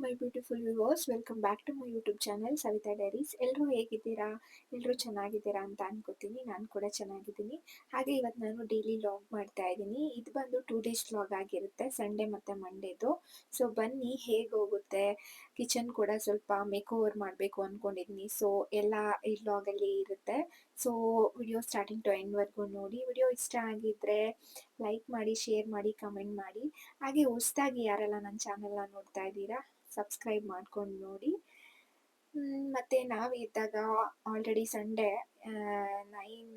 My beautiful viewers, welcome back to my YouTube channel Savita diaries. ಎಲ್ಲರೂ ಹೇಗಿದ್ದೀರಾ? ಎಲ್ಲರೂ ಚೆನ್ನಾಗಿದ್ದೀರಾ ಅಂತ ಅನ್ಕೋತೀನಿ. ನಾನು ಕೂಡ ಚೆನ್ನಾಗಿದ್ದೀನಿ. ಹಾಗೆ ಇವತ್ತು ನಾನು ಡೈಲಿ ವ್ಲಾಗ್ ಮಾಡ್ತಾ ಇದ್ದೀನಿ. ಇದು ಬಂದು 2 ಡೇಸ್ ವ್ಲಾಗ್ ಆಗಿರುತ್ತೆ, ಸಂಡೇ ಮತ್ತು ಮಂಡೇದು. ಸೊ ಬನ್ನಿ ಹೇಗೆ ಹೋಗುತ್ತೆ. ಕಿಚನ್ ಕೂಡ ಸ್ವಲ್ಪ ಮೇಕ್ ಓವರ್ ಮಾಡಬೇಕು ಅಂದ್ಕೊಂಡಿದ್ದೀನಿ. ಸೊ ಎಲ್ಲ ಈ ವ್ಲಾಗಲ್ಲಿ ಇರುತ್ತೆ. ಸೊ ವಿಡಿಯೋ ಸ್ಟಾರ್ಟಿಂಗ್ ಟು ಎಂಡ್ವರೆಗೂ ನೋಡಿ. ವಿಡಿಯೋ ಇಷ್ಟ ಆಗಿದ್ದರೆ ಲೈಕ್ ಮಾಡಿ, ಶೇರ್ ಮಾಡಿ, ಕಮೆಂಟ್ ಮಾಡಿ. ಹಾಗೆ ಹೊಸದಾಗಿ ಯಾರೆಲ್ಲ ನನ್ನ ಚಾನೆಲ್ನ ನೋಡ್ತಾ ಇದ್ದೀರಾ ಸಬ್ಸ್ಕ್ರೈಬ್ ಮಾಡ್ಕೊಂಡು ನೋಡಿ. ಮತ್ತು ನಾವು ಇದ್ದಾಗ ಆಲ್ರೆಡಿ ಸಂಡೇ 9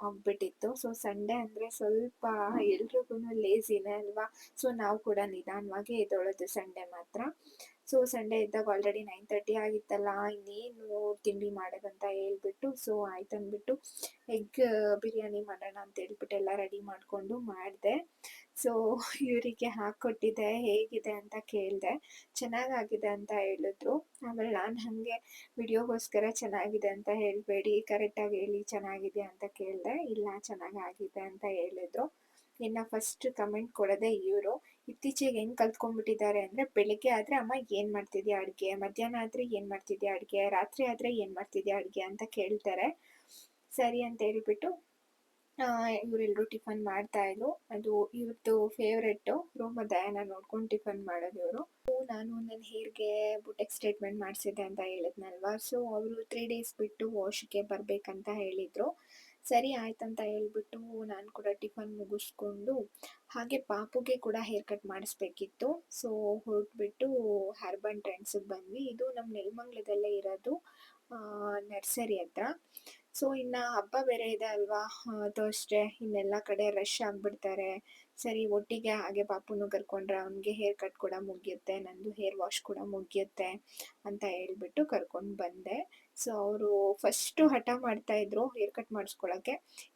ಆಗಿಬಿಟ್ಟಿತ್ತು. ಸೊ ಸಂಡೇ ಅಂದರೆ ಸ್ವಲ್ಪ ಎಲ್ರಿಗೂ ಲೇಸಿನೇ ಅಲ್ವಾ. ಸೊ ನಾವು ಕೂಡ ನಿಧಾನವಾಗಿ ಎದ್ದೇಳೋದು ಸಂಡೇ ಮಾತ್ರ. ಸೊ ಸಂಡೇ ಇದ್ದಾಗ ಆಲ್ರೆಡಿ 9:30 ಆಗಿತ್ತಲ್ಲ, ಇನ್ನೇನು ತಿಂಡಿ ಮಾಡೋದಂತ ಹೇಳ್ಬಿಟ್ಟು ಸೊ ಆಯ್ತು ಅಂದ್ಬಿಟ್ಟು ಎಗ್ ಬಿರಿಯಾನಿ ಮಾಡೋಣ ಅಂತ ಹೇಳ್ಬಿಟ್ಟು ಎಲ್ಲ ರೆಡಿ ಮಾಡಿಕೊಂಡು ಮಾಡಿದೆ. ಸೊ ಇವರಿಗೆ ಹಾಕ್ಕೊಟ್ಟಿದ್ದೆ, ಹೇಗಿದೆ ಅಂತ ಕೇಳಿದೆ. ಚೆನ್ನಾಗಾಗಿದೆ ಅಂತ ಹೇಳಿದ್ರು. ಆಮೇಲೆ ನಾನು ಹಾಗೆ ವಿಡಿಯೋಗೋಸ್ಕರ ಚೆನ್ನಾಗಿದೆ ಅಂತ ಹೇಳಬೇಡಿ, ಕರೆಕ್ಟಾಗಿ ಹೇಳಿ ಚೆನ್ನಾಗಿದೆ ಅಂತ ಕೇಳಿದೆ. ಇಲ್ಲ ಚೆನ್ನಾಗಾಗಿದೆ ಅಂತ ಹೇಳಿದ್ರು. ಇನ್ನು ಫಸ್ಟ್ ಕಮೆಂಟ್ ಕೊಡೋದೇ ಇವರು. ಇತ್ತೀಚೆಗೆ ಹೆಂಗೆ ಕಲ್ತ್ಕೊಂಡ್ಬಿಟ್ಟಿದ್ದಾರೆ ಅಂದರೆ, ಬೆಳಗ್ಗೆ ಆದರೆ ಅಮ್ಮ ಏನು ಮಾಡ್ತಿದ್ಯಾ ಅಡುಗೆ, ಮಧ್ಯಾಹ್ನ ಆದರೆ ಏನು ಮಾಡ್ತಿದ್ಯಾ ಅಡುಗೆ, ರಾತ್ರಿ ಆದರೆ ಏನು ಮಾಡ್ತಿದ್ಯಾ ಅಡುಗೆ ಅಂತ ಕೇಳ್ತಾರೆ. ಸರಿ ಅಂತ ಹೇಳಿಬಿಟ್ಟು ಇವರೆಲ್ಲರೂ ಟಿಫನ್ ಮಾಡ್ತಾಯಿದ್ರು. ಅದು ಇವ್ರದ್ದು ಫೇವ್ರೆಟ್ಟು ರೋಮ ದಯಾನ ನೋಡ್ಕೊಂಡು ಟಿಫನ್ ಮಾಡೋದು ಇವರು. ನಾನು ನನ್ನ ಹೇರ್ಗೆ ಬುಟೆಕ್ ಸ್ಟ್ರೇಟ್ಮೆಂಟ್ ಮಾಡಿಸಿದ್ದೆ ಅಂತ ಹೇಳಿದ್ನಲ್ವಾ. ಸೊ ಅವರು 3 ಡೇಸ್ ಬಿಟ್ಟು ವಾಶ್ಗೆ ಬರಬೇಕಂತ ಹೇಳಿದರು. ಸರಿ ಆಯ್ತಂತ ಹೇಳ್ಬಿಟ್ಟು ನಾನು ಕೂಡ ಟಿಫನ್ ಮುಗಿಸ್ಕೊಂಡು ಹಾಗೆ ಪಾಪುಗೆ ಕೂಡ ಹೇರ್ ಕಟ್ ಮಾಡಿಸ್ಬೇಕಿತ್ತು. ಸೊ ಹೊರಟ್ಬಿಟ್ಟು ಹರ್ಬನ್ ಟ್ರೆಂಡ್ಸಿಗೆ ಬಂದ್ವಿ. ಇದು ನಮ್ಮ ನೆಲಮಂಗಲದಲ್ಲೇ ಇರೋದು, ನರ್ಸರಿ ಹತ್ರ. ಸೊ ಇನ್ನು ಹಬ್ಬ ಬೇರೆ ಇದೆ ಅಲ್ವಾ, ಥರ್ಸ್ಡೇ, ಇನ್ನೆಲ್ಲ ಕಡೆ ರಶ್ ಆಗಿಬಿಡ್ತಾರೆ. ಸರಿ ಒಟ್ಟಿಗೆ ಹಾಗೆ ಪಾಪುನು ಕರ್ಕೊಂಡ್ರೆ ಅವನಿಗೆ ಹೇರ್ ಕಟ್ ಕೂಡ ಮುಗಿಯುತ್ತೆ, ನಂದು ಹೇರ್ ವಾಶ್ ಕೂಡ ಮುಗಿಯುತ್ತೆ ಅಂತ ಹೇಳ್ಬಿಟ್ಟು ಕರ್ಕೊಂಡು ಬಂದೆ. ಸೊ ಅವರು ಫಸ್ಟು ಹಠ ಮಾಡ್ತಾಯಿದ್ರು ಹೇರ್ ಕಟ್ ಮಾಡಿಸ್ಕೊಳ್ಳೋಕ್ಕೆ.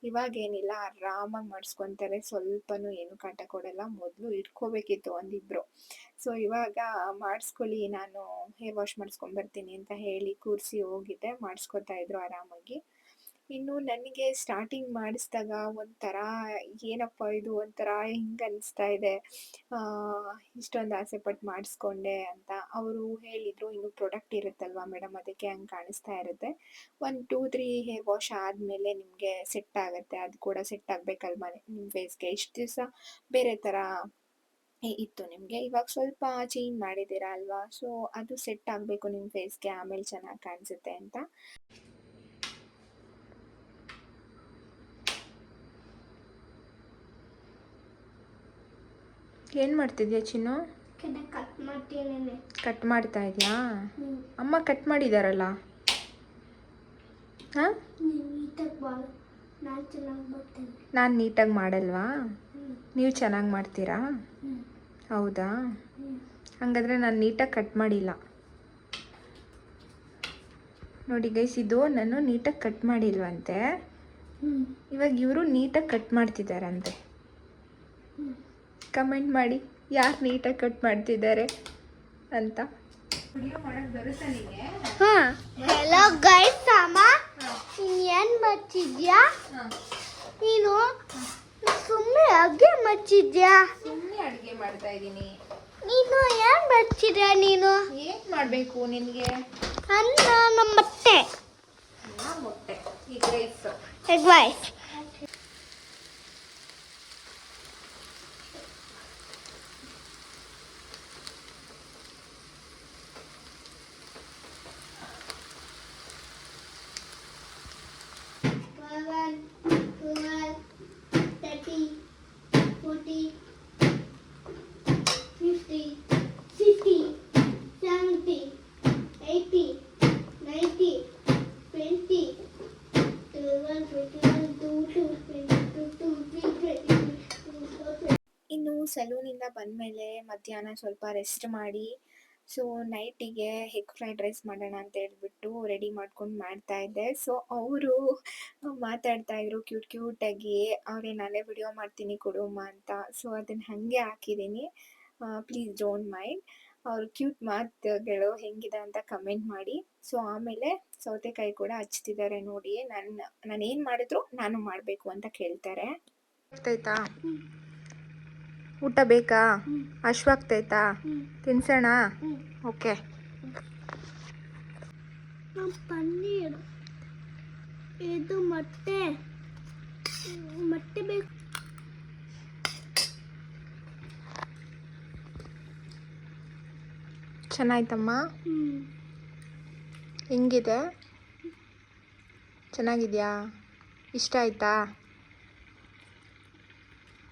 ಇವಾಗೇನಿಲ್ಲ, ಆರಾಮಾಗಿ ಮಾಡಿಸ್ಕೊತಾರೆ, ಸ್ವಲ್ಪನೂ ಏನು ಕಾಟ ಕೊಡಲ್ಲ. ಮೊದಲು ಇಟ್ಕೋಬೇಕಿತ್ತು ಒಂದಿಬ್ಬರು. ಸೊ ಇವಾಗ ಮಾಡಿಸ್ಕೊಳ್ಳಿ, ನಾನು ಹೇರ್ ವಾಶ್ ಮಾಡಿಸ್ಕೊಂಬರ್ತೀನಿ ಅಂತ ಹೇಳಿ ಕೂರಿಸಿ ಹೋಗಿದ್ದೆ. ಮಾಡಿಸ್ಕೊತಾ ಇದ್ರು ಆರಾಮಾಗಿ. ಇನ್ನು ನನಗೆ ಸ್ಟಾರ್ಟಿಂಗ್ ಮಾಡಿಸಿದಾಗ ಒಂಥರ ಏನಪ್ಪ ಇದು, ಒಂಥರ ಹಿಂಗೆ ಅನಿಸ್ತಾ ಇದೆ, ಇಷ್ಟೊಂದು ಆಸೆ ಪಟ್ಟು ಮಾಡಿಸ್ಕೊಂಡೆ ಅಂತ. ಅವರು ಹೇಳಿದರು, ಇನ್ನು ಪ್ರಾಡಕ್ಟ್ ಇರುತ್ತಲ್ವ ಮೇಡಮ್, ಅದಕ್ಕೆ ಹಂಗೆ ಕಾಣಿಸ್ತಾ ಇರುತ್ತೆ. 1, 2, 3 ಹೇರ್ ವಾಶ್ ಆದಮೇಲೆ ನಿಮಗೆ ಸೆಟ್ ಆಗುತ್ತೆ. ಅದು ಕೂಡ ಸೆಟ್ ಆಗಬೇಕಲ್ವ ನಿಮ್ಮ ಫೇಸ್ಗೆ. ಇಷ್ಟು ದಿವಸ ಬೇರೆ ಥರ ಇತ್ತು ನಿಮಗೆ, ಇವಾಗ ಸ್ವಲ್ಪ ಚೇಂಜ್ ಮಾಡಿದ್ದೀರಾ ಅಲ್ವಾ. ಸೊ ಅದು ಸೆಟ್ ಆಗಬೇಕು ನಿಮ್ಮ ಫೇಸ್ಗೆ, ಆಮೇಲೆ ಚೆನ್ನಾಗಿ ಕಾಣಿಸುತ್ತೆ ಅಂತ. ಏನು ಮಾಡ್ತಿದ್ಯಾ ಚಿನ್ನು? ಕಟ್ ಮಾಡ್ತಾ ಇದೆಯಾ? ಅಮ್ಮ ಕಟ್ ಮಾಡಿದಾರಲ್ಲ. ಹಾಂ, ನಾನು ನೀಟಾಗಿ ಮಾಡಲ್ವಾ? ನೀವು ಚೆನ್ನಾಗಿ ಮಾಡ್ತೀರಾ? ಹೌದಾ? ಹಾಗಾದರೆ ನಾನು ನೀಟಾಗಿ ಕಟ್ ಮಾಡಿಲ್ಲ ನೋಡಿ ಗೈಸ್. ಇದು ನಾನು ನೀಟಾಗಿ ಕಟ್ ಮಾಡಿಲ್ವಂತೆ. ಇವಾಗ ಇವರು ನೀಟಾಗಿ ಕಟ್ ಮಾಡ್ತಿದ್ದಾರಂತೆ. ಕಮೆಂಟ್ ಮಾಡಿ ಯಾರು ನೀಟಾಗಿ ಕಟ್ ಮಾಡ್ತಿದ್ದಾರೆ ಅಂತ. ವಿಡಿಯೋ ಮಾಡಕ್ಕೆ ಬರುತ್ತಾ ನಿಮಗೆ? ಹಾಂ, ಹೆಲೋ ಗೈಸ್. ಅಮ್ಮ ಏನು ಮಾಡ್ತಿದ್ಯಾ ನೀನು? ಸುಮ್ಮನೆ ಅಡುಗೆ ಮಾಡ್ತಿದ್ಯಾ? ಸುಮ್ಮನೆ ಅಡುಗೆ ಮಾಡ್ತಾ ಇದ್ದೀನಿ. ನೀನು ಏನು ಮಾಡ್ತಿದ್ಯಾ? ನೀನು ಏನು ಮಾಡಬೇಕು ನಿನಗೆ? ಅನ್ನ, ನಮ್ಮ ಮೊಟ್ಟೆ, ಮೊಟ್ಟೆ, ಎಗ್ ರೈಸ್. Egg rice. ಇನ್ನು ಸಲೂನಿಂದ ಬಂದಮೇಲೆ ಮಧ್ಯಾಹ್ನ ಸ್ವಲ್ಪ ರೆಸ್ಟ್ ಮಾಡಿ, ಸೊ ನೈಟಿಗೆ ಎಗ್ ಫ್ರೈಡ್ ರೈಸ್ ಮಾಡೋಣ ಅಂತ ಹೇಳ್ಬಿಟ್ಟು ರೆಡಿ ಮಾಡ್ಕೊಂಡು ಮಾಡ್ತಾ ಇದ್ದೆ. ಸೊ ಅವರು ಮಾತಾಡ್ತಾಯಿದ್ರು ಕ್ಯೂಟಾಗಿ. ಅವರೇ ನಾನೇ ವಿಡಿಯೋ ಮಾಡ್ತೀನಿ ಕೊಡುಮ್ಮ ಅಂತ. ಸೊ ಅದನ್ನು ಹಾಗೆ ಹಾಕಿದ್ದೀನಿ, ಪ್ಲೀಸ್ ಡೋಂಟ್ ಮೈಂಡ್. ಅವ್ರು ಕ್ಯೂಟ್ ಮಾತುಗಳು ಹೆಂಗಿದೆ ಅಂತ ಕಮೆಂಟ್ ಮಾಡಿ. ಸೊ ಆಮೇಲೆ ಸೌತೆಕಾಯಿ ಕೂಡ ಹಚ್ತಿದ್ದಾರೆ ನೋಡಿ. ನಾನೇನು ಮಾಡಿದ್ರು ನಾನು ಮಾಡಬೇಕು ಅಂತ ಕೇಳ್ತಾರೆ. ಗೊತ್ತಾಯ್ತಾ? ಊಟ ಬೇಕಾ? ಹ್ಞೂ ಹಶ್ವಾಗ್ತೈತಾ? ಹ್ಞೂ ತಿನ್ಸೋಣ? ಹ್ಞೂ ಓಕೆ. ಪನ್ನೀರ್ ಇದು ಮೊಟ್ಟೆ ಮೊಟ್ಟೆ ಬೇಕು. ಚೆನ್ನಾಯ್ತಮ್ಮ? ಹೆಂಗಿದೆ? ಚೆನ್ನಾಗಿದೆಯಾ? ಇಷ್ಟ ಆಯ್ತಾ?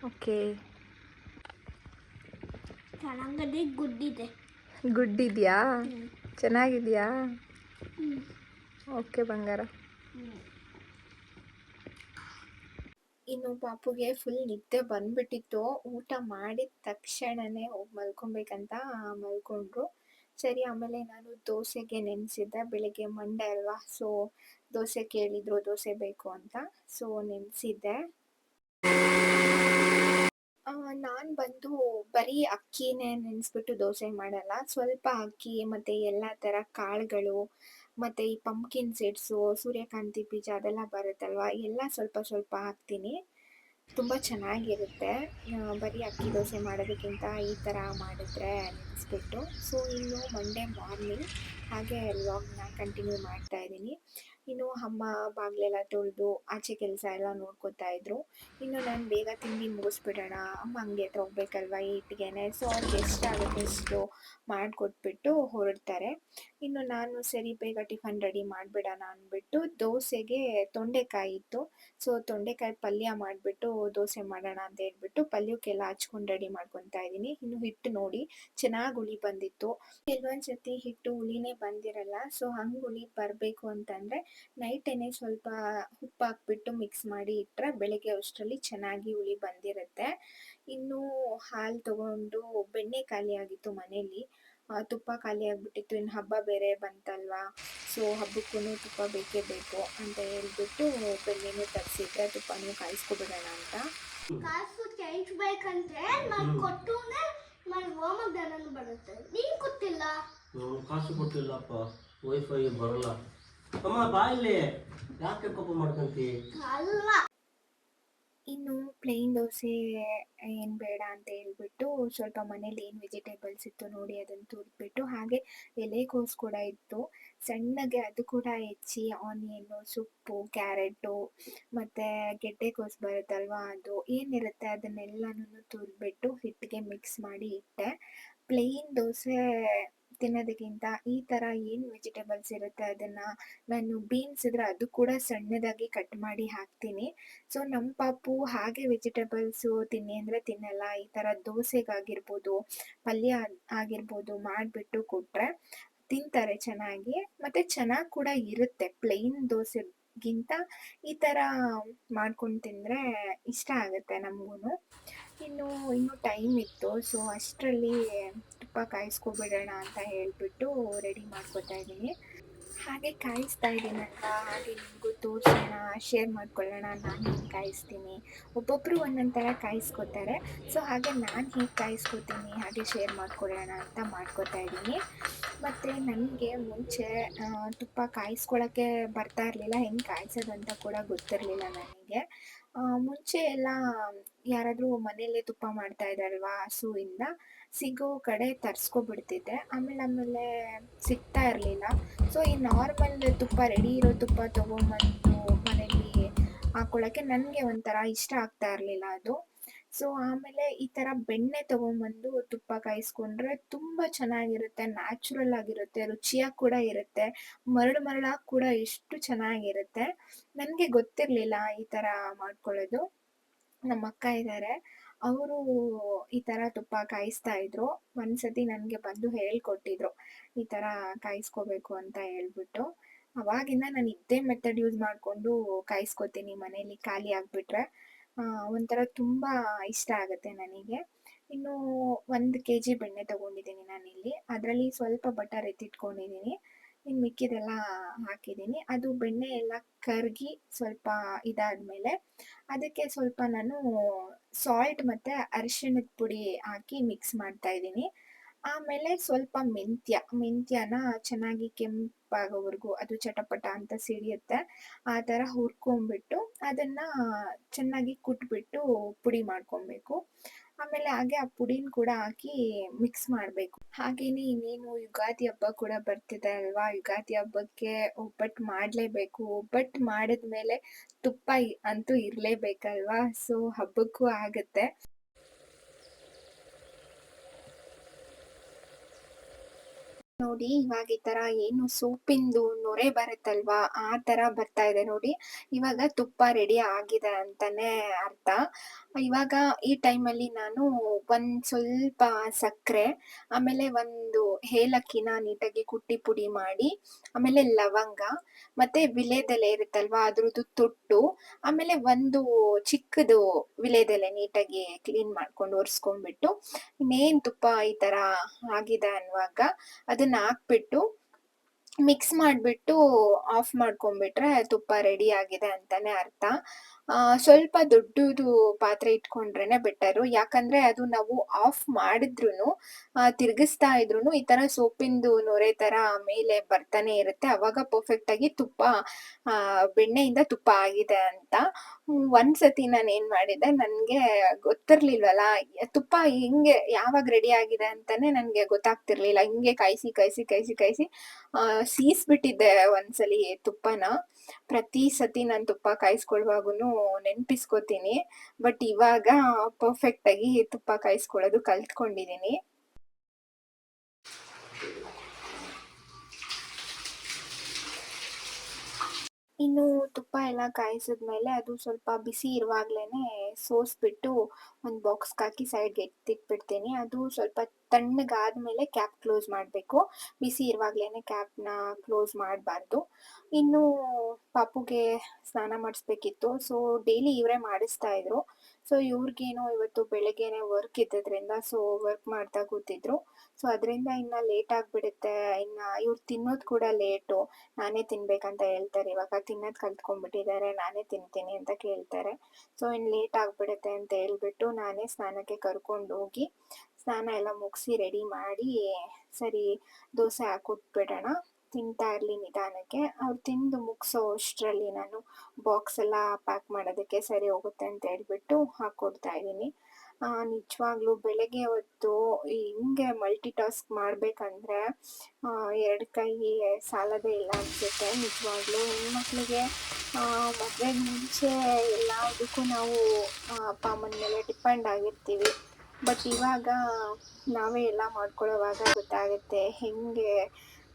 ಓಕೆ. ಚೆನ್ನಾಗದೆ ಗುಡ್ಡಿದೆ. ಗುಡ್ ಇದೆಯಾ? ಚೆನ್ನಾಗಿದೆಯಾ? ಹ್ಞೂ ಓಕೆ ಬಂಗಾರ. ಇನ್ನು ಪಾಪುಗೆ ಫುಲ್ ನಿದ್ದೆ ಬಂದ್ಬಿಟ್ಟಿತ್ತು. ಊಟ ಮಾಡಿದ ತಕ್ಷಣನೇ ಹೋಗಿ ಮಲ್ಕೊಬೇಕಂತ ಮಲ್ಕೊಂಡ್ರು. ಸರಿ, ಆಮೇಲೆ ನಾನು ದೋಸೆಗೆ ನೆನೆಸಿದ್ದೆ. ಬೆಳಿಗ್ಗೆ ಮಂಡೆ ಅಲ್ವಾ, ಸೊ ದೋಸೆ ಕೇಳಿದ್ರು, ದೋಸೆ ಬೇಕು ಅಂತ, ಸೊ ನೆನೆಸಿದ್ದೆ. ನಾನು ಬಂದು ಬರೀ ಅಕ್ಕಿನೇ ನೆನೆಸ್ಬಿಟ್ಟು ದೋಸೆ ಮಾಡಲ್ಲ. ಸ್ವಲ್ಪ ಅಕ್ಕಿ ಮತ್ತು ಎಲ್ಲ ಥರ ಕಾಳುಗಳು ಮತ್ತು ಈ ಪಂಪ್ಕಿನ್ ಸೀಡ್ಸು, ಸೂರ್ಯಕಾಂತಿ ಬೀಜ ಅದೆಲ್ಲ ಬರುತ್ತಲ್ವ, ಎಲ್ಲ ಸ್ವಲ್ಪ ಸ್ವಲ್ಪ ಹಾಕ್ತೀನಿ. ತುಂಬ ಚೆನ್ನಾಗಿರುತ್ತೆ. ಬರೀ ಅಕ್ಕಿ ದೋಸೆ ಮಾಡೋದಕ್ಕಿಂತ ಈ ಥರ ಮಾಡಿದ್ರೆ ನೆನೆಸ್ಬಿಟ್ಟು. ಸೊ ಇನ್ನು ಮಂಡೇ ಮಾರ್ನಿಂಗ್ ಹಾಗೆ ವ್ಲಾಗ್ನ ಕಂಟಿನ್ಯೂ ಮಾಡ್ತಾ ಇದ್ದೀನಿ. ಇನ್ನು ಅಮ್ಮ ಬಾಗಿಲೆಲ್ಲ ತೊಳೆದು ಆಚೆ ಕೆಲಸ ಎಲ್ಲ ನೋಡ್ಕೊತಾ ಇದ್ರು. ಇನ್ನು ನಾನು ಬೇಗ ತಿಂಡಿ ಮುಗಿಸ್ಬಿಡೋಣ, ಅಮ್ಮ ಅಂಗಡಿ ಹತ್ರ ಹೋಗ್ಬೇಕಲ್ವ ಈಟ್ಗೆನೆ, ಸೊ ಅವ್ರಿಗೆ ಎಷ್ಟಾಗುತ್ತೆ ಅಷ್ಟು ಮಾಡಿಕೊಟ್ಬಿಟ್ಟು ಹೊರಡ್ತಾರೆ. ಇನ್ನು ನಾನು ಸರಿ ಬೇಗ ಟಿಫನ್ ರೆಡಿ ಮಾಡಿಬಿಡೋಣ ಅಂದ್ಬಿಟ್ಟು ದೋಸೆಗೆ ತೊಂಡೆಕಾಯಿ ಇತ್ತು, ಸೊ ತೊಂಡೆಕಾಯಿ ಪಲ್ಯ ಮಾಡಿಬಿಟ್ಟು ದೋಸೆ ಮಾಡೋಣ ಅಂತ ಹೇಳ್ಬಿಟ್ಟು ಪಲ್ಯಕ್ಕೆಲ್ಲ ಹಚ್ಕೊಂಡು ರೆಡಿ ಮಾಡ್ಕೊತಾ ಇದ್ದೀನಿ. ಇನ್ನು ಹಿಟ್ಟು ನೋಡಿ ಚೆನ್ನಾಗಿ ಹುಳಿ ಬಂದಿತ್ತು. ಕೆಲವೊಂದು ಸತಿ ಹಿಟ್ಟು ಹುಳಿನೇ ಬಂದಿರಲ್ಲ, ಸೊ ಹಂಗೆ ಹುಳಿ ಬರಬೇಕು ಅಂತಂದರೆ ನೈಟೇನೆ ಸ್ವಲ್ಪ ಉಪ್ಪು ಹಾಕ್ಬಿಟ್ಟು ಮಿಕ್ಸ್ ಮಾಡಿ ಇಟ್ಟರೆ ಬೆಳಗ್ಗೆ ಅಷ್ಟರಲ್ಲಿ ಚೆನ್ನಾಗಿ ಹುಳಿ ಬಂದಿರುತ್ತೆ. ಇನ್ನು ಹಾಲು ತಗೊಂಡು ಬೆಣ್ಣೆ ಖಾಲಿ ಆಗಿತ್ತು ಮನೇಲಿ, ತುಪ್ಪ ಖಾಲಿ ಆಗಿಬಿಟ್ಟಿತ್ತು. ಇನ್ನು ಹಬ್ಬ ಬೇರೆ ಬಂತಲ್ವಾ, ಸೊ ಹಬ್ಬಕ್ಕೂ ತುಪ್ಪ ಬೇಕೇ ಬೇಕು ಅಂತ ಹೇಳ್ಬಿಟ್ಟು ಬೆಣ್ಣೆನೂ ತರಿಸಿದ್ರೆ ತುಪ್ಪನೂ ಕಾಯಿಸ್ಕೊಬಿಡೋಣ ಅಂತ. ಕಾಸು ಚೇಂಜ್ ಬೇಕಂದ್ರೆ ನಾನು ಕೊಟ್ಟುನೆ ನಾನು ಹೋಮದಾನನು ಬರುತ್ತೆ. ನೀನು ಕೊಟ್ಟಿಲ್ಲ. ಕಾಸು ಕೊಟ್ಟಿಲ್ಲಪ್ಪ, ವೈಫೈ ಬರಲ್ಲ. ಅಮ್ಮ ಬಾಯಿಲಿ ಯಾಕೆ ಕೋಪ ಮಾಡ್ಕೊಂತಿ? ಅಲ್ಲ, ಇನ್ನು ಪ್ಲೇನ್ ದೋಸೆ ಏನು ಬೇಡ ಅಂತ ಹೇಳ್ಬಿಟ್ಟು ಸ್ವಲ್ಪ ಮನೇಲಿ ಏನು ವೆಜಿಟೇಬಲ್ಸ್ ಇತ್ತು ನೋಡಿ ಅದನ್ನು ತುರಿದ್ಬಿಟ್ಟು, ಹಾಗೆ ಎಲೆಕೋಸು ಕೂಡ ಇತ್ತು ಸಣ್ಣಗೆ, ಅದು ಕೂಡ ಹೆಚ್ಚಿ ಆನಿಯನ್ನು, ಸೊಪ್ಪು, ಕ್ಯಾರೆಟು ಮತ್ತು ಗೆಡ್ಡೆಕೋಸು ಬರುತ್ತಲ್ವ, ಅದು ಏನಿರುತ್ತೆ ಅದನ್ನೆಲ್ಲನೂ ತುರಿದ್ಬಿಟ್ಟು ಹಿಟ್ಟಿಗೆ ಮಿಕ್ಸ್ ಮಾಡಿ ಇಟ್ಟೆ. ಪ್ಲೇನ್ ದೋಸೆ ತಿನ್ನೋದಕ್ಕಿಂತ ಈ ಥರ ಏನು ವೆಜಿಟೇಬಲ್ಸ್ ಇರುತ್ತೆ ಅದನ್ನು ನಾನು ಬೀನ್ಸ್ ಇದ್ರೆ ಅದು ಕೂಡ ಸಣ್ಣದಾಗಿ ಕಟ್ ಮಾಡಿ ಹಾಕ್ತೀನಿ. ಸೊ ನಮ್ಮ ಪಾಪು ಹಾಗೆ ವೆಜಿಟೇಬಲ್ಸು ತಿನ್ನಿ ಅಂದರೆ ತಿನ್ನಲ್ಲ. ಈ ಥರ ದೋಸೆಗಾಗಿರ್ಬೋದು, ಪಲ್ಯ ಆಗಿರ್ಬೋದು ಮಾಡಿಬಿಟ್ಟು ಕೊಟ್ಟರೆ ತಿಂತಾರೆ ಚೆನ್ನಾಗಿ, ಮತ್ತು ಚೆನ್ನಾಗಿ ಕೂಡ ಇರುತ್ತೆ. ಪ್ಲೇನ್ ದೋಸೆಗಿಂತ ಈ ಥರ ಮಾಡ್ಕೊಂಡು ತಿಂದರೆ ಇಷ್ಟ ಆಗುತ್ತೆ ನಮಗೂ. ಇನ್ನೂ ಟೈಮ್ ಇತ್ತು, ಸೊ ಅಷ್ಟರಲ್ಲಿ ತುಪ್ಪ ಕಾಯಿಸ್ಕೊಬಿಡೋಣ ಅಂತ ಹೇಳಿಬಿಟ್ಟು ರೆಡಿ ಮಾಡ್ಕೊತಾ ಇದ್ದೀನಿ. ಹಾಗೆ ಕಾಯಿಸ್ತಾ ಇದ್ದೀನಲ್ವ, ಹಾಗೆ ನಿಮಗೂ ತೋರಿಸೋಣ, ಶೇರ್ ಮಾಡ್ಕೊಳ್ಳೋಣ ನಾನು ಹೇಗೆ ಕಾಯಿಸ್ತೀನಿ. ಒಬ್ಬೊಬ್ಬರು ಒಂದೊಂದು ಥರ ಕಾಯಿಸ್ಕೊತಾರೆ, ಸೊ ಹಾಗೆ ನಾನು ಹೇಗೆ ಕಾಯಿಸ್ಕೊತೀನಿ ಹಾಗೆ ಶೇರ್ ಮಾಡ್ಕೊಳ್ಳೋಣ ಅಂತ ಮಾಡ್ಕೊತಾ ಇದ್ದೀನಿ. ಮತ್ತು ನನಗೆ ಮುಂಚೆ ತುಪ್ಪ ಕಾಯಿಸ್ಕೊಳ್ಳೋಕ್ಕೆ ಬರ್ತಾ ಇರಲಿಲ್ಲ, ಹೆಂಗೆ ಕಾಯಿಸೋದು ಅಂತ ಕೂಡ ಗೊತ್ತಿರಲಿಲ್ಲ ನನಗೆ. ಮುಂಚೆ ಎಲ್ಲ ಯಾರಾದರೂ ಮನೆಯಲ್ಲೇ ತುಪ್ಪ ಮಾಡ್ತಾ ಇದ್ದಾರಲ್ವ ಹಸುವಿಂದ, ಸಿಗೋ ಕಡೆ ತರಿಸ್ಕೊಬಿಡ್ತಿದ್ದೆ. ಆಮೇಲೆ ಸಿಗ್ತಾ ಇರಲಿಲ್ಲ, ಸೊ ಈ ನಾರ್ಮಲ್ ತುಪ್ಪ, ರೆಡಿ ಇರೋ ತುಪ್ಪ ತೊಗೊಂಬಂದು ಮನೇಲಿ ಹಾಕ್ಕೊಳ್ಳೋಕ್ಕೆ ನನಗೆ ಒಂಥರ ಇಷ್ಟ ಆಗ್ತಾ ಇರಲಿಲ್ಲ ಅದು. ಸೊ ಆಮೇಲೆ ಈ ಥರ ಬೆಣ್ಣೆ ತೊಗೊಂಬಂದು ತುಪ್ಪ ಕಾಯಿಸ್ಕೊಂಡ್ರೆ ತುಂಬ ಚೆನ್ನಾಗಿರುತ್ತೆ, ನ್ಯಾಚುರಲ್ ಆಗಿರುತ್ತೆ, ರುಚಿಯಾಗಿ ಕೂಡ ಇರುತ್ತೆ, ಮರಳಾಗಿ ಕೂಡ ಎಷ್ಟು ಚೆನ್ನಾಗಿರುತ್ತೆ. ನನಗೆ ಗೊತ್ತಿರಲಿಲ್ಲ ಈ ಥರ ಮಾಡ್ಕೊಳ್ಳೋದು. ನಮ್ಮ ಅಕ್ಕ ಇದ್ದಾರೆ, ಅವರು ಈ ಥರ ತುಪ್ಪ ಕಾಯಿಸ್ತಾ ಇದ್ರು. ಒಂದ್ಸತಿ ನನಗೆ ಬಂದು ಹೇಳ್ಕೊಟ್ಟಿದ್ರು ಈ ಥರ ಕಾಯಿಸ್ಕೋಬೇಕು ಅಂತ ಹೇಳ್ಬಿಟ್ಟು. ಅವಾಗಿಂದ ನಾನು ಇದೇ ಮೆಥಡ್ ಯೂಸ್ ಮಾಡಿಕೊಂಡು ಕಾಯಿಸ್ಕೊತೀನಿ ಮನೇಲಿ ಖಾಲಿ ಆಗಿಬಿಟ್ರೆ. ಒಂಥರ ತುಂಬ ಇಷ್ಟ ಆಗುತ್ತೆ ನನಗೆ. ಇನ್ನು 1 kg ಬೆಣ್ಣೆ ತೊಗೊಂಡಿದ್ದೀನಿ ನಾನಿಲ್ಲಿ, ಅದರಲ್ಲಿ ಸ್ವಲ್ಪ ಬಟರ್ ಎತ್ತಿಟ್ಕೊಂಡಿದ್ದೀನಿ, ಇನ್ನು ಮಿಕ್ಕಿದೆಲ್ಲ ಹಾಕಿದ್ದೀನಿ. ಅದು ಬೆಣ್ಣೆ ಎಲ್ಲ ಕರಗಿ ಸ್ವಲ್ಪ ಇದಾದಮೇಲೆ ಅದಕ್ಕೆ ಸ್ವಲ್ಪ ನಾನು ಸಾಲ್ಟ್ ಮತ್ತು ಅರಿಶಿಣದ ಪುಡಿ ಹಾಕಿ ಮಿಕ್ಸ್ ಮಾಡ್ತಾಯಿದ್ದೀನಿ. ಆಮೇಲೆ ಸ್ವಲ್ಪ ಮೆಂತ್ಯನ ಚೆನ್ನಾಗಿ ಕೆಂಪಾಗೋವರೆಗೂ, ಅದು ಚಟಪಟ ಅಂತ ಸಿಡಿಯುತ್ತೆ, ಆ ಥರ ಹುರ್ಕೊಂಬಿಟ್ಟು ಅದನ್ನು ಚೆನ್ನಾಗಿ ಕುಟ್ಬಿಟ್ಟು ಪುಡಿ ಮಾಡ್ಕೊಬೇಕು. ಆಮೇಲೆ ಹಾಗೆ ಆ ಪುಡಿನ ಕೂಡ ಹಾಕಿ ಮಿಕ್ಸ್ ಮಾಡಬೇಕು. ಹಾಗೇನೆ ಇನ್ನೇನು ಯುಗಾದಿ ಹಬ್ಬ ಕೂಡ ಬರ್ತಿದೆ ಅಲ್ವಾ? ಯುಗಾದಿ ಹಬ್ಬಕ್ಕೆ ಒಬ್ಬಟ್ಟು ಮಾಡಲೇಬೇಕು. ಒಬ್ಬಟ್ಟು ಮಾಡಿದ್ಮೇಲೆ ತುಪ್ಪ ಅಂತೂ ಇರಲೇಬೇಕಲ್ವಾ? ಸೊ ಹಬ್ಬಕ್ಕೂ ಆಗುತ್ತೆ. ನೋಡಿ ಇವಾಗ ಈ ತರ ಏನು ಸೋಪಿಂದು ನೊರೆ ಬರುತ್ತಲ್ವಾ ಆ ತರ ಬರ್ತಾ ಇದೆ ನೋಡಿ. ಇವಾಗ ತುಪ್ಪ ರೆಡಿ ಆಗಿದೆ ಅಂತಾನೆ ಅರ್ಥ. ಇವಾಗ ಈ ಟೈಮಲ್ಲಿ ನಾನು ಒಂದ್ ಸ್ವಲ್ಪ ಸಕ್ಕರೆ, ಆಮೇಲೆ ಒಂದು ಏಲಕ್ಕಿನ ನೀಟಾಗಿ ಕುಟ್ಟಿ ಪುಡಿ ಮಾಡಿ, ಆಮೇಲೆ ಲವಂಗ, ಮತ್ತೆ ವಿಳೆದೆಲೆ ಇರುತ್ತಲ್ವಾ ಅದ್ರದ್ದು ತೊಟ್ಟು, ಆಮೇಲೆ ಒಂದು ಚಿಕ್ಕದು ವಿಳೆದೆಲೆ ನೀಟಾಗಿ ಕ್ಲೀನ್ ಮಾಡ್ಕೊಂಡು ಒರೆಸ್ಕೊಂಡ್ಬಿಟ್ಟು, ಇನ್ನೇನ್ ತುಪ್ಪ ಈ ತರ ಆಗಿದೆ ಅನ್ನುವಾಗ ಅದನ್ನ ಹಾಕ್ಬಿಟ್ಟು ಮಿಕ್ಸ್ ಮಾಡ್ಬಿಟ್ಟು ಆಫ್ ಮಾಡ್ಕೊಂಡ್ಬಿಟ್ರೆ ತುಪ್ಪ ರೆಡಿ ಆಗಿದೆ ಅಂತಾನೆ ಅರ್ಥ. ಸ್ವಲ್ಪ ದೊಡ್ಡದು ಪಾತ್ರೆ ಇಟ್ಕೊಂಡ್ರೇನೆ ಬೆಟರು. ಯಾಕಂದ್ರೆ ಅದು ನಾವು ಆಫ್ ಮಾಡಿದ್ರುನು ತಿರುಗಿಸ್ತಾ ಇದ್ರುನು ಈ ತರ ಸೋಪಿಂದು ನೊರೆ ತರ ಮೇಲೆ ಬರ್ತಾನೆ ಇರುತ್ತೆ. ಅವಾಗ ಪರ್ಫೆಕ್ಟ್ ಆಗಿ ತುಪ್ಪ ಬೆಣ್ಣೆಯಿಂದ ತುಪ್ಪ ಆಗಿದೆ ಅಂತ. ಒಂದ್ಸತಿ ನಾನೇನ್ ಮಾಡಿದೆ, ನನ್ಗೆ ಗೊತ್ತಿರ್ಲಿಲ್ವಲ್ಲ ತುಪ್ಪ ಹಿಂಗೆ ಯಾವಾಗ ರೆಡಿ ಆಗಿದೆ ಅಂತಾನೆ ನನ್ಗೆ ಗೊತ್ತಾಗ್ತಿರ್ಲಿಲ್ಲ. ಹಿಂಗೆ ಕಾಯಿಸಿ ಸೀಸ್ಬಿಟ್ಟಿದ್ದೆ ಒಂದ್ಸಲಿ ತುಪ್ಪನ. ಪ್ರತಿ ಸತಿ ನಾನ್ ತುಪ್ಪ ಕಾಯಿಸ್ಕೊಳ್ಳುವಾಗುನು ನೆನ್ಪಿಸ್ಕೋತೀನಿ. ಬಟ್ ಇವಾಗ ಪರ್ಫೆಕ್ಟ್ ಆಗಿ ತುಪ್ಪ ಕಾಯಿಸ್ಕೊಳ್ಳೋದು ಕಲ್ತ್ಕೊಂಡಿದೀನಿ. ಇನ್ನು ತುಪ್ಪ ಎಲ್ಲ ಕಾಯಿಸಿದ್ಮೇಲೆ ಅದು ಸ್ವಲ್ಪ ಬಿಸಿ ಇರುವಾಗ್ಲೇನೆ ಸೋಸ್ಬಿಟ್ಟು ಒಂದು ಬಾಕ್ಸ್‌ಗೆ ಹಾಕಿ ಸೈಡ್‌ಗೆ ಎತ್ತಿಟ್ಬಿಡ್ತೀನಿ. ಅದು ಸ್ವಲ್ಪ ತಣ್ಣಗಾದ್ಮೇಲೆ ಕ್ಯಾಪ್ ಕ್ಲೋಸ್ ಮಾಡ್ಬೇಕು. ಬಿಸಿ ಇರುವಾಗ್ಲೇನೆ ಕ್ಯಾಪ್‌ನ ಕ್ಲೋಸ್ ಮಾಡ್ಬಾರ್ದು. ಇನ್ನು ಪಾಪುಗೆ ಸ್ನಾನ ಮಾಡಿಸ್ಬೇಕಿತ್ತು. ಸೊ ಡೈಲಿ ಇವರೇ ಮಾಡಿಸ್ತಾ ಇದ್ರು. ಸೊ ಇವ್ರಿಗೇನೋ ಇವತ್ತು ಬೆಳಗ್ಗೆನೆ ವರ್ಕ್ ಇದ್ದಿದ್ರಿಂದ ವರ್ಕ್ ಮಾಡ್ತಾ ಕೂತಿದ್ರು. ಸೊ ಅದರಿಂದ ಇನ್ನ ಲೇಟ್ ಆಗ್ಬಿಡುತ್ತೆ. ಇನ್ನ ಇವ್ರು ತಿನ್ನೋದು ಕೂಡ ಲೇಟು. ನಾನೇ ತಿನ್ಬೇಕಂತ ಹೇಳ್ತಾರೆ. ಇವಾಗ ತಿನ್ನೋದ್ ಕಲ್ತ್ಕೊಂಡ್ಬಿಟ್ಟಿದ್ದಾರೆ. ನಾನೇ ತಿಂತೀನಿ ಅಂತ ಕೇಳ್ತಾರೆ. ಸೊ ಇನ್ನು ಲೇಟ್ ಆಗ್ಬಿಡುತ್ತೆ ಅಂತ ಹೇಳ್ಬಿಟ್ಟು ನಾನೇ ಸ್ನಾನಕ್ಕೆ ಕರ್ಕೊಂಡೋಗಿ ಸ್ನಾನ ಎಲ್ಲ ಮುಗಿಸಿ ರೆಡಿ ಮಾಡಿ, ಸರಿ ದೋಸೆ ಹಾಕ್ಕೊಟ್ಬಿಡೋಣ, ತಿಂತಾ ಇರಲಿ ನಿಧಾನಕ್ಕೆ. ಅವ್ರು ತಿಂದು ಮುಗಿಸೋ ಅಷ್ಟರಲ್ಲಿ ನಾನು ಬಾಕ್ಸ್ ಎಲ್ಲ ಪ್ಯಾಕ್ ಮಾಡೋದಕ್ಕೆ ಸರಿ ಹೋಗುತ್ತೆ ಅಂತ ಹೇಳ್ಬಿಟ್ಟು ಹಾಕ್ಕೊಡ್ತಾ ಇದ್ದೀನಿ. ನಿಜವಾಗ್ಲೂ ಬೆಳಗ್ಗೆ ಹೊತ್ತು ಹಿಂಗೆ ಮಲ್ಟಿ ಟಾಸ್ಕ್ ಮಾಡಬೇಕಂದ್ರೆ 2 ಕೈ ಸಾಲೋದೇ ಇಲ್ಲ ಅನಿಸುತ್ತೆ ನಿಜವಾಗ್ಲೂ. ಹೆಣ್ಮಕ್ಳಿಗೆ ಮದುವೆಗೆ ಮುಂಚೆ ಎಲ್ಲದಕ್ಕೂ ನಾವು ಅಪ್ಪ ಅಮ್ಮನ ಮೇಲೆ ಡಿಪೆಂಡ್ ಆಗಿರ್ತೀವಿ. ಬಟ್ ಇವಾಗ ನಾವೇ ಎಲ್ಲ ಮಾಡ್ಕೊಳ್ಳೋವಾಗ ಗೊತ್ತಾಗುತ್ತೆ ಹೆಂಗೆ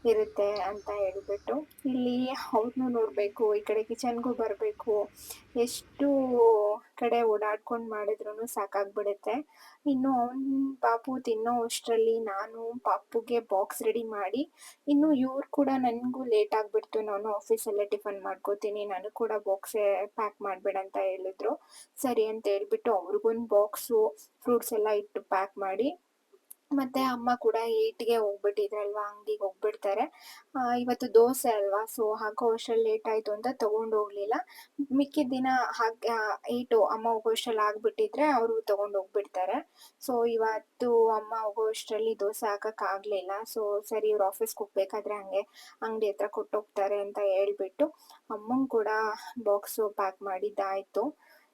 ಇರುತ್ತೆ ಅಂತ ಹೇಳ್ಬಿಟ್ಟು. ಇಲ್ಲಿ ಅವ್ರನ್ನೂ ನೋಡಬೇಕು, ಈ ಕಡೆ ಕಿಚನ್ಗೂ ಬರಬೇಕು, ಎಷ್ಟು ಕಡೆ ಓಡಾಡ್ಕೊಂಡು ಮಾಡಿದ್ರೂ ಸಾಕಾಗ್ಬಿಡುತ್ತೆ. ಇನ್ನು ಪಾಪು ತಿನ್ನೋ ಅಷ್ಟರಲ್ಲಿ ನಾನು ಪಾಪುಗೆ ಬಾಕ್ಸ್ ರೆಡಿ ಮಾಡಿ, ಇನ್ನು ಇವ್ರು ಕೂಡ ನನಗೂ ಲೇಟ್ ಆಗಿಬಿಡ್ತು. ನಾನು ಆಫೀಸಲ್ಲೇ ಟಿಫನ್ ಮಾಡ್ಕೋತೀನಿ, ನನಗೆ ಕೂಡ ಬಾಕ್ಸೇ ಪ್ಯಾಕ್ ಮಾಡಬೇಡ ಅಂತ ಹೇಳಿದ್ರು. ಸರಿ ಅಂತ ಹೇಳ್ಬಿಟ್ಟು ಅವ್ರಿಗೊಂದು ಬಾಕ್ಸು ಫ್ರೂಟ್ಸ್ ಎಲ್ಲ ಇಟ್ಟು ಪ್ಯಾಕ್ ಮಾಡಿ, ಮತ್ತೆ ಅಮ್ಮ ಕೂಡ 8ಗೆ ಹೋಗ್ಬಿಟ್ಟಿದ್ರಲ್ವಾ, ಅಂಗಡಿಗೆ ಹೋಗ್ಬಿಡ್ತಾರೆ. ಇವತ್ತು ದೋಸೆ ಅಲ್ವಾ, ಸೊ ಹಾಕೋ ಅಷ್ಟ್ರಲ್ಲಿ ಲೇಟ್ ಆಯಿತು ಅಂತ ತೊಗೊಂಡು ಹೋಗಲಿಲ್ಲ. ಮಿಕ್ಕಿದ ದಿನ ಹಾಗೆ 8 ಅಮ್ಮ ಹೋಗೋ ಅಷ್ಟ್ರಲ್ಲಿ ಆಗಿಬಿಟ್ಟಿದ್ರೆ ಅವರು ತೊಗೊಂಡು ಹೋಗ್ಬಿಡ್ತಾರೆ. ಸೊ ಇವತ್ತು ಅಮ್ಮ ಹೋಗೋ ಅಷ್ಟ್ರಲ್ಲಿ ದೋಸೆ ಹಾಕೋಕ್ಕಾಗಲಿಲ್ಲ. ಸೊ ಸರಿ ಇವ್ರು ಆಫೀಸ್ಗೆ ಹೋಗ್ಬೇಕಾದ್ರೆ ಹಂಗೆ ಅಂಗಡಿ ಹತ್ರ ಕೊಟ್ಟೋಗ್ತಾರೆ ಅಂತ ಹೇಳ್ಬಿಟ್ಟು ಅಮ್ಮಂಗೆ ಕೂಡ ಬಾಕ್ಸು ಪ್ಯಾಕ್ ಮಾಡಿದ್ದಾಯಿತು.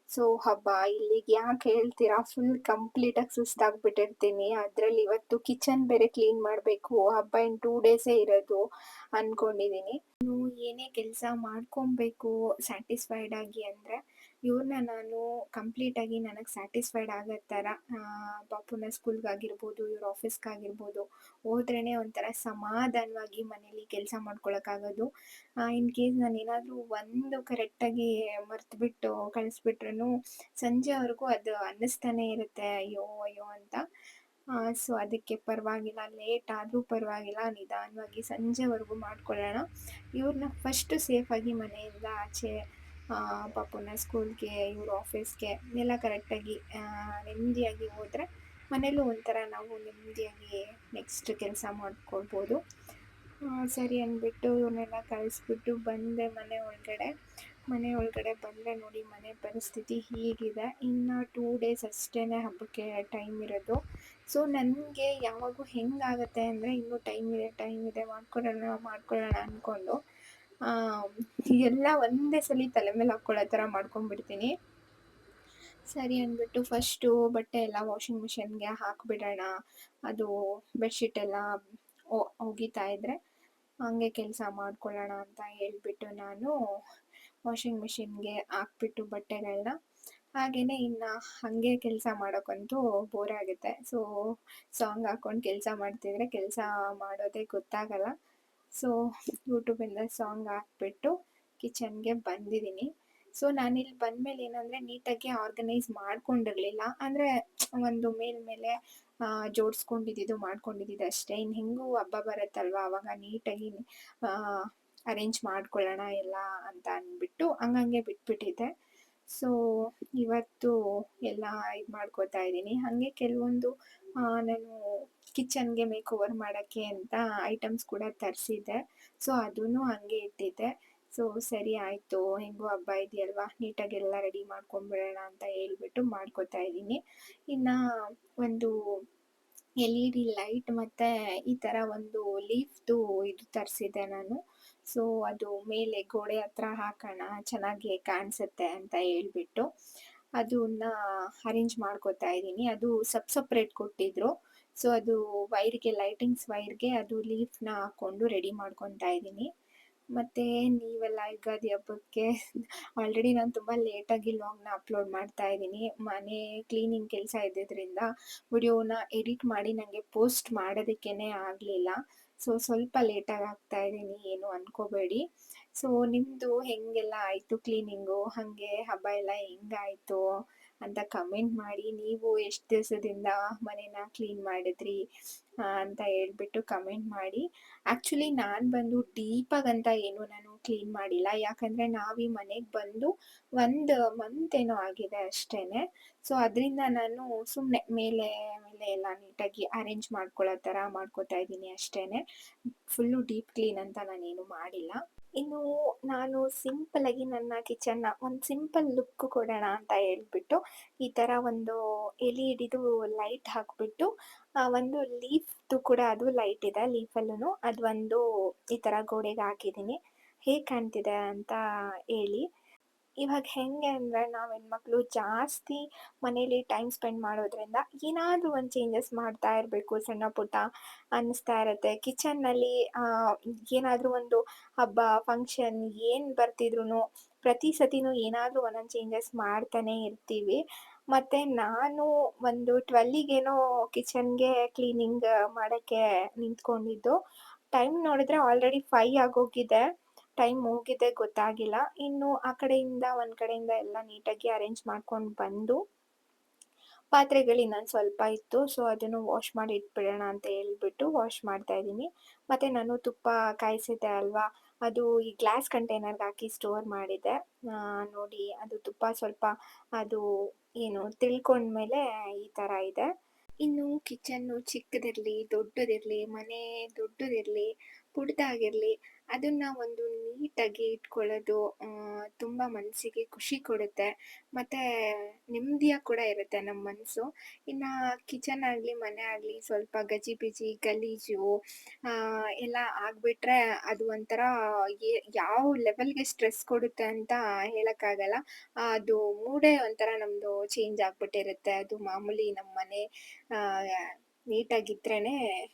ಸೊ ಹಬ್ಬ ಇಲ್ಲಿಗೆ ಯಾಕೆ ಹೇಳ್ತೀರಾ, ಫುಲ್ ಕಂಪ್ಲೀಟಾಗಿ ಸುಸ್ತಾಗ್ಬಿಟ್ಟಿರ್ತೀನಿ. ಅದರಲ್ಲಿ ಇವತ್ತು ಕಿಚನ್ ಬೇರೆ ಕ್ಲೀನ್ ಮಾಡಬೇಕು. ಹಬ್ಬ ಇನ್ನು 2 ಡೇಸೇ ಇರೋದು ಅಂದ್ಕೊಂಡಿದ್ದೀನಿ. ಏನೇ ಕೆಲಸ ಮಾಡ್ಕೊಬೇಕು ಸ್ಯಾಟಿಸ್ಫೈಡ್ ಆಗಿ ಅಂದರೆ, ಇವ್ರನ್ನ ನಾನು ಕಂಪ್ಲೀಟಾಗಿ ನನಗೆ ಸ್ಯಾಟಿಸ್ಫೈಡ್ ಆಗೋ ಥರ ಪಾಪುನ ಸ್ಕೂಲ್ಗಾಗಿರ್ಬೋದು, ಇವ್ರ ಆಫೀಸ್ಗಾಗಿರ್ಬೋದು ಹೋದ್ರೇ ಒಂಥರ ಸಮಾಧಾನವಾಗಿ ಮನೇಲಿ ಕೆಲಸ ಮಾಡ್ಕೊಳಕ್ಕಾಗೋದು. ಇನ್ ಕೇಸ್ ನಾನೇನಾದರೂ ಒಂದು ಕರೆಕ್ಟಾಗಿ ಮರೆತುಬಿಟ್ಟು ಕಳಿಸ್ಬಿಟ್ರೂ ಸಂಜೆವರೆಗೂ ಅದು ಅನ್ನಿಸ್ತಾನೆ ಇರುತ್ತೆ, ಅಯ್ಯೋ ಅಯ್ಯೋ ಅಂತ. ಸೊ ಅದಕ್ಕೆ ಪರವಾಗಿಲ್ಲ, ಲೇಟ್ ಆದರೂ ಪರವಾಗಿಲ್ಲ, ನಿಧಾನವಾಗಿ ಸಂಜೆವರೆಗೂ ಮಾಡ್ಕೊಳ್ಳೋಣ. ಇವ್ರನ್ನ ಫಸ್ಟು ಸೇಫಾಗಿ ಮನೆಯಿಂದ ಆಚೆ ಪಾಪುನ ಸ್ಕೂಲ್ಗೆ, ಇವ್ರ ಆಫೀಸ್ಗೆ ಎಲ್ಲ ಕರೆಕ್ಟಾಗಿ ನೆಮ್ಮದಿಯಾಗಿ ಹೋದರೆ ಮನೇಲೂ ಒಂಥರ ನಾವು ನೆಮ್ಮದಿಯಾಗಿ ನೆಕ್ಸ್ಟ್ ಕೆಲಸ ಮಾಡ್ಕೊಳ್ಬೋದು. ಸರಿ ಅಂದ್ಬಿಟ್ಟು ಇವ್ರನ್ನೆಲ್ಲ ಕಳಿಸ್ಬಿಟ್ಟು ಬಂದೆ ಮನೆ ಒಳಗಡೆ ಬಂದರೆ ನೋಡಿ ಮನೆ ಪರಿಸ್ಥಿತಿ ಹೀಗಿದೆ. ಇನ್ನು 2 ಡೇಸ್ ಅಷ್ಟೇ ಹಬ್ಬಕ್ಕೆ ಟೈಮ್ ಇರೋದು. ಸೊ ನನಗೆ ಯಾವಾಗೂ ಹೆಂಗಾಗುತ್ತೆ ಅಂದರೆ, ಇನ್ನೂ ಟೈಮ್ ಇದೆ ಮಾಡ್ಕೊಳ್ಳೋಣ ಅಂದ್ಕೊಂಡು ಎಲ್ಲ ಒಂದೇ ಸಲ ತಲೆ ಮೇಲೆ ಹಾಕ್ಕೊಳ್ಳೋ ಥರ ಮಾಡ್ಕೊಂಡ್ಬಿಡ್ತೀನಿ. ಸರಿ ಅಂದ್ಬಿಟ್ಟು ಫಸ್ಟು ಬಟ್ಟೆ ಎಲ್ಲ ವಾಷಿಂಗ್ ಮಿಷಿನ್‌ಗೆ ಹಾಕ್ಬಿಡೋಣ. ಅದು ಬೆಡ್‌ಶೀಟ್ ಎಲ್ಲ ಒಗಿತಾ ಇದ್ರೆ ಹಂಗೆ ಕೆಲಸ ಮಾಡ್ಕೊಳ್ಳೋಣ ಅಂತ ಹೇಳ್ಬಿಟ್ಟು ನಾನು ವಾಷಿಂಗ್ ಮಿಷಿನ್‌ಗೆ ಹಾಕ್ಬಿಟ್ಟು ಬಟ್ಟೆಗಳನ್ನ ಹಾಗೇನೆ ಇನ್ನು ಹಾಗೆ ಕೆಲಸ ಮಾಡೋಕ್ಕಂತೂ ಬೋರ್ ಆಗುತ್ತೆ. ಸೊ ಸಾಂಗ್ ಹಾಕ್ಕೊಂಡು ಕೆಲಸ ಮಾಡ್ತಿದ್ರೆ ಕೆಲಸ ಮಾಡೋದೇ ಗೊತ್ತಾಗಲ್ಲ. ಸೊ ಯೂಟ್ಯೂಬಿಂದ ಸಾಂಗ್ ಹಾಕ್ಬಿಟ್ಟು ಕಿಚನ್‌ಗೆ ಬಂದಿದ್ದೀನಿ. ಸೊ ನಾನಿಲ್ಲಿ ಬಂದಮೇಲೆ ಏನಂದರೆ ನೀಟಾಗಿ ಆರ್ಗನೈಸ್ ಮಾಡ್ಕೊಂಡಿರಲಿಲ್ಲ. ಅಂದರೆ ಒಂದು ಮೇಲ್ಮೇಲೆ ಜೋಡಿಸ್ಕೊಂಡಿದ್ದಿದ್ದು ಮಾಡ್ಕೊಂಡಿದ್ದಿದ್ದು ಅಷ್ಟೇ. ಇನ್ನು ಹೆಂಗೂ ಹಬ್ಬ ಬರುತ್ತಲ್ವ ಆವಾಗ ನೀಟಾಗಿ ಅರೇಂಜ್ ಮಾಡ್ಕೊಳ್ಳೋಣ ಎಲ್ಲ ಅಂತ ಅಂದ್ಬಿಟ್ಟು ಹಂಗಂಗೆ ಬಿಟ್ಬಿಟ್ಟಿದ್ದೆ. ಸೊ ಇವತ್ತು ಎಲ್ಲ ಇದು ಮಾಡ್ಕೋತಾ ಇದ್ದೀನಿ. ಹಾಗೆ ಕೆಲವೊಂದು ನಾನು ಕಿಚನ್‌ಗೆ ಮೇಕ್ ಓವರ್ ಮಾಡೋಕ್ಕೆ ಅಂತ ಐಟಮ್ಸ್ ಕೂಡ ತರಿಸಿದ್ದೆ. ಸೊ ಅದನ್ನು ಹಾಗೆ ಇಟ್ಟಿದ್ದೆ. ಸೊ ಸರಿ ಆಯಿತು, ಹೆಂಗೋ ಹಬ್ಬ ಇದೆಯಲ್ವಾ ನೀಟಾಗಿ ಎಲ್ಲ ರೆಡಿ ಮಾಡ್ಕೊಂಬಿಡೋಣ ಅಂತ ಹೇಳ್ಬಿಟ್ಟು ಮಾಡ್ಕೋತಾ ಇದ್ದೀನಿ. ಇನ್ನು ಒಂದು LED ಲೈಟ್ ಮತ್ತು ಈ ಥರ ಒಂದು ಲೀಫ್‌ದು ಇದು ತರಿಸಿದ್ದೆ ನಾನು. ಸೊ ಅದು ಮೇಲೆ ಗೋಡೆ ಹತ್ರ ಹಾಕೋಣ ಚೆನ್ನಾಗಿ ಕಾಣಿಸುತ್ತೆ ಅಂತ ಹೇಳ್ಬಿಟ್ಟು ಅದನ್ನ ಅರೇಂಜ್ ಮಾಡ್ಕೋತಾ ಇದ್ದೀನಿ. ಅದು ಸಪ್ರೇಟ್ ಕೊಟ್ಟಿದ್ರು. ಸೊ ಅದು ವೈರ್‌ಗೆ ಲೈಟಿಂಗ್ಸ್ ವೈರ್‌ಗೆ ಅದು ಲೀಫ್‌ನ ಹಾಕ್ಕೊಂಡು ರೆಡಿ ಮಾಡ್ಕೊತಾ ಇದ್ದೀನಿ. ಮತ್ತು ನೀವೆಲ್ಲ ಯುಗಾದಿ ಹಬ್ಬಕ್ಕೆ ಆಲ್ರೆಡಿ ನಾನು ತುಂಬ ಲೇಟಾಗಿ ವ್ಲಾಗ್‌ನ ಅಪ್ಲೋಡ್ ಮಾಡ್ತಾ ಇದ್ದೀನಿ. ಮನೆ ಕ್ಲೀನಿಂಗ್ ಕೆಲಸ ಇದ್ದಿದ್ದರಿಂದ ವಿಡಿಯೋನ ಎಡಿಟ್ ಮಾಡಿ ನನಗೆ ಪೋಸ್ಟ್ ಮಾಡೋದಕ್ಕೇ ಆಗಲಿಲ್ಲ. ಸೊ ಸ್ವಲ್ಪ ಲೇಟಾಗಿ ಹಾಕ್ತಾ ಇದ್ದೀನಿ, ಏನು ಅಂದ್ಕೋಬೇಡಿ. ಸೊ ನಿಮ್ಮದು ಹೇಗೆಲ್ಲ ಆಯಿತು ಕ್ಲೀನಿಂಗು, ಹಾಗೆ ಹಬ್ಬ ಎಲ್ಲ ಹೆಂಗಾಯಿತು ಅಂತ ಕಮೆಂಟ್ ಮಾಡಿ. ನೀವು ಎಷ್ಟು ದಿವಸದಿಂದ ಮನೇನ ಕ್ಲೀನ್ ಮಾಡಿದ್ರಿ ಅಂತ ಹೇಳ್ಬಿಟ್ಟು ಕಮೆಂಟ್ ಮಾಡಿ. ಆ್ಯಕ್ಚುಲಿ ನಾನು ಬಂದು ಡೀಪಾಗಂತ ಏನು ನಾನು ಕ್ಲೀನ್ ಮಾಡಿಲ್ಲ. ಯಾಕಂದರೆ ನಾವು ಈ ಮನೆಗೆ ಬಂದು 1 ಮಂತ್ ಏನೋ ಆಗಿದೆ ಅಷ್ಟೇ. ಸೊ ಅದರಿಂದ ನಾನು ಸುಮ್ಮನೆ ಮೇಲೆ ಮೇಲೆ ಎಲ್ಲ ನೀಟಾಗಿ ಅರೇಂಜ್ ಮಾಡ್ಕೊಳ್ಳೋ ಥರ ಮಾಡ್ಕೋತಾ ಇದ್ದೀನಿ ಅಷ್ಟೇ. ಫುಲ್ಲು ಡೀಪ್ ಕ್ಲೀನ್ ಅಂತ ನಾನೇನು ಮಾಡಿಲ್ಲ. ಇನ್ನು ನಾನು ಸಿಂಪಲಾಗಿ ನನ್ನ ಕಿಚನ್ನ ಒಂದು ಸಿಂಪಲ್ ಲುಕ್ ಕೊಡೋಣ ಅಂತ ಹೇಳ್ಬಿಟ್ಟು ಈ ಥರ ಒಂದು LED ಲೈಟ್ ಹಾಕಿಬಿಟ್ಟು ಒಂದು ಲೀಫ್‌ದು ಕೂಡ ಅದು ಲೈಟ್ ಇದೆ ಲೀಫಲ್ಲೂ ಅದು ಒಂದು ಈ ಥರ ಗೋಡೆಗೆ ಹಾಕಿದ್ದೀನಿ. ಹೇಗೆ ಕಾಣ್ತಿದೆ ಅಂತ ಹೇಳಿ. ಇವಾಗ ಹೆಂಗೆ ಅಂದರೆ ನಾವು ಹೆಣ್ಮಕ್ಳು ಜಾಸ್ತಿ ಮನೇಲಿ ಟೈಮ್ ಸ್ಪೆಂಡ್ ಮಾಡೋದ್ರಿಂದ ಏನಾದರೂ ಒಂದು ಚೇಂಜಸ್ ಮಾಡ್ತಾ ಇರಬೇಕು, ಸಣ್ಣ ಪುಟ್ಟ ಅನ್ನಿಸ್ತಾ ಇರುತ್ತೆ. ಕಿಚನ್ನಲ್ಲಿ ಏನಾದರೂ ಒಂದು ಹಬ್ಬ ಫಂಕ್ಷನ್ ಏನು ಬರ್ತಿದ್ರೂ ಪ್ರತಿ ಸತಿನೂ ಏನಾದರೂ ಒಂದೊಂದು ಚೇಂಜಸ್ ಮಾಡ್ತಾನೇ ಇರ್ತೀವಿ. ಮತ್ತು ನಾನು ಒಂದು 12ಗೇನೋ ಕಿಚನ್‌ಗೆ ಕ್ಲೀನಿಂಗ್ ಮಾಡೋಕ್ಕೆ ನಿಂತ್ಕೊಂಡಿದ್ದು. ಟೈಮ್ ನೋಡಿದ್ರೆ ಆಲ್ರೆಡಿ 5 ಆಗೋಗಿದೆ. ಟೈಮ್ ಹೋಗಿದ್ದೇ ಗೊತ್ತಾಗಿಲ್ಲ. ಇನ್ನು ಆ ಕಡೆಯಿಂದ ಒಂದು ಕಡೆಯಿಂದ ಎಲ್ಲ ನೀಟಾಗಿ ಅರೇಂಜ್ ಮಾಡ್ಕೊಂಡು ಬಂದು ಪಾತ್ರೆಗಳು ಇನ್ನೊಂದು ಸ್ವಲ್ಪ ಇತ್ತು. ಸೊ ಅದನ್ನು ವಾಶ್ ಮಾಡಿ ಇಟ್ಬಿಡೋಣ ಅಂತ ಹೇಳ್ಬಿಟ್ಟು ವಾಶ್ ಮಾಡ್ತಾ ಇದ್ದೀನಿ. ಮತ್ತು ನಾನು ತುಪ್ಪ ಕಾಯಿಸಿದ್ದೆ ಅಲ್ವಾ, ಅದು ಈ ಗ್ಲಾಸ್ ಕಂಟೈನರ್ಗೆ ಹಾಕಿ ಸ್ಟೋರ್ ಮಾಡಿದ್ದೆ. ನೋಡಿ ಅದು ತುಪ್ಪ ಸ್ವಲ್ಪ ಅದು ಏನು ತಿಳ್ಕೊಂಡ್ಮೇಲೆ ಈ ಥರ ಇದೆ. ಇನ್ನು ಕಿಚನ್ನು ಚಿಕ್ಕದಿರಲಿ ದೊಡ್ಡದಿರಲಿ, ಮನೆ ದೊಡ್ಡದಿರಲಿ ಪುಟ್ಟದಾಗಿರಲಿ, ಅದನ್ನು ಒಂದು ನೀಟಾಗಿ ಇಟ್ಕೊಳ್ಳೋದು ತುಂಬ ಮನಸ್ಸಿಗೆ ಖುಷಿ ಕೊಡುತ್ತೆ. ಮತ್ತು ನೆಮ್ಮದಿಯಾಗಿ ಕೂಡ ಇರುತ್ತೆ ನಮ್ಮ ಮನಸ್ಸು. ಇನ್ನು ಕಿಚನ್ ಆಗಲಿ ಮನೆ ಆಗಲಿ ಸ್ವಲ್ಪ ಗಜಿಬಿಜಿ ಗಲೀಜು ಎಲ್ಲ ಆಗಿಬಿಟ್ರೆ ಅದು ಒಂಥರ ಯಾವ ಲೆವೆಲ್‌ಗೆ ಸ್ಟ್ರೆಸ್ ಕೊಡುತ್ತೆ ಅಂತ ಹೇಳೋಕ್ಕಾಗಲ್ಲ. ಅದು ಮೂಡೇ ಒಂಥರ ನಮ್ಮದು ಚೇಂಜ್ ಆಗಿಬಿಟ್ಟಿರುತ್ತೆ. ಅದು ಮಾಮೂಲಿ ನಮ್ಮ ಮನೆ ನೀಟಾಗಿದ್ರೇ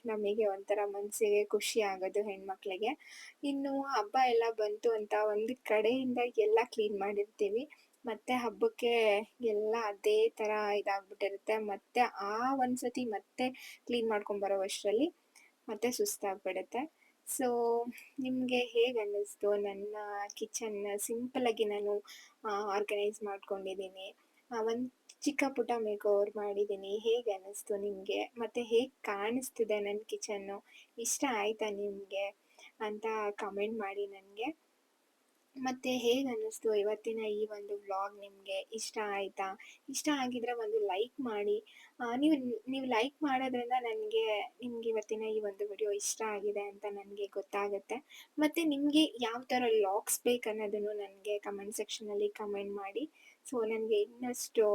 ನಮಗೆ ಒಂಥರ ಮನಸ್ಸಿಗೆ ಖುಷಿ ಆಗೋದು ಹೆಣ್ಮಕ್ಳಿಗೆ. ಇನ್ನು ಹಬ್ಬ ಎಲ್ಲ ಬಂತು ಅಂತ ಒಂದು ಕಡೆಯಿಂದ ಎಲ್ಲ ಕ್ಲೀನ್ ಮಾಡಿರ್ತೀವಿ. ಮತ್ತು ಹಬ್ಬಕ್ಕೆ ಎಲ್ಲ ಅದೇ ಥರ ಇದಾಗ್ಬಿಟ್ಟಿರುತ್ತೆ. ಮತ್ತು ಒಂದು ಸತಿ ಮತ್ತೆ ಕ್ಲೀನ್ ಮಾಡ್ಕೊಂಬರೋ ಅಷ್ಟರಲ್ಲಿ ಮತ್ತೆ ಸುಸ್ತಾಗ್ಬಿಡುತ್ತೆ. ಸೊ ನಿಮಗೆ ಹೇಗೆ ಅನ್ನಿಸ್ತು ನನ್ನ ಕಿಚನ್ ಸಿಂಪಲಾಗಿ ನಾನು ಆರ್ಗನೈಸ್ ಮಾಡ್ಕೊಂಡಿದ್ದೀನಿ. ಒಂದು ಚಿಕ್ಕ ಪುಟ್ಟ ಮೇಕ್ ಓವರ್ ಮಾಡಿದ್ದೀನಿ. ಹೇಗೆ ಅನ್ನಿಸ್ತು ನಿಮಗೆ? ಮತ್ತು ಹೇಗೆ ಕಾಣಿಸ್ತಿದೆ ನನ್ನ ಕಿಚನ್ನು? ಇಷ್ಟ ಆಯಿತಾ ನಿಮಗೆ ಅಂತ ಕಮೆಂಟ್ ಮಾಡಿ ನನಗೆ. ಮತ್ತು ಹೇಗೆ ಅನ್ನಿಸ್ತು ಇವತ್ತಿನ ಈ ಒಂದು ವ್ಲಾಗ್ ನಿಮಗೆ? ಇಷ್ಟ ಆಯಿತಾ? ಇಷ್ಟ ಆಗಿದ್ರೆ ಒಂದು ಲೈಕ್ ಮಾಡಿ. ನೀವು ಲೈಕ್ ಮಾಡೋದ್ರಿಂದ ನಿಮ್ಗೆ ಇವತ್ತಿನ ಈ ಒಂದು ವಿಡಿಯೋ ಇಷ್ಟ ಆಗಿದೆ ಅಂತ ನನಗೆ ಗೊತ್ತಾಗುತ್ತೆ. ಮತ್ತು ನಿಮಗೆ ಯಾವ ಥರ ವ್ಲಾಗ್ಸ್ ಬೇಕನ್ನೋದನ್ನು ನನಗೆ ಕಮೆಂಟ್ ಸೆಕ್ಷನಲ್ಲಿ ಕಮೆಂಟ್ ಮಾಡಿ. ಸೊ ನನಗೆ ಇನ್ನಷ್ಟು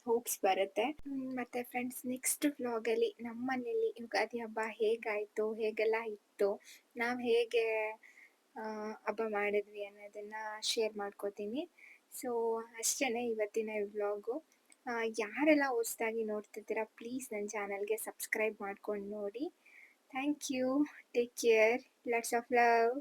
ಹೋಪ್ಸ್ ಬರುತ್ತೆ. ಮತ್ತು ಫ್ರೆಂಡ್ಸ್ ನೆಕ್ಸ್ಟ್ ವ್ಲಾಗಲ್ಲಿ ನಮ್ಮ ಮನೇಲಿ ಯುಗಾದಿ ಹಬ್ಬ ಹೇಗಾಯಿತು, ಹೇಗೆಲ್ಲ ಇತ್ತು, ನಾವು ಹೇಗೆ ಹಬ್ಬ ಮಾಡಿದ್ವಿ ಅನ್ನೋದನ್ನು ಶೇರ್ ಮಾಡ್ಕೋತೀನಿ. ಸೊ ಅಷ್ಟೇ ಇವತ್ತಿನ ವ್ಲಾಗು. ಯಾರೆಲ್ಲ ಹೊಸ್ದಾಗಿ ನೋಡ್ತಿದ್ದೀರಾ ಪ್ಲೀಸ್ ನನ್ನ ಚಾನಲ್ಗೆ ಸಬ್ಸ್ಕ್ರೈಬ್ ಮಾಡ್ಕೊಂಡು ನೋಡಿ. Thank you. Take care. Lots of love.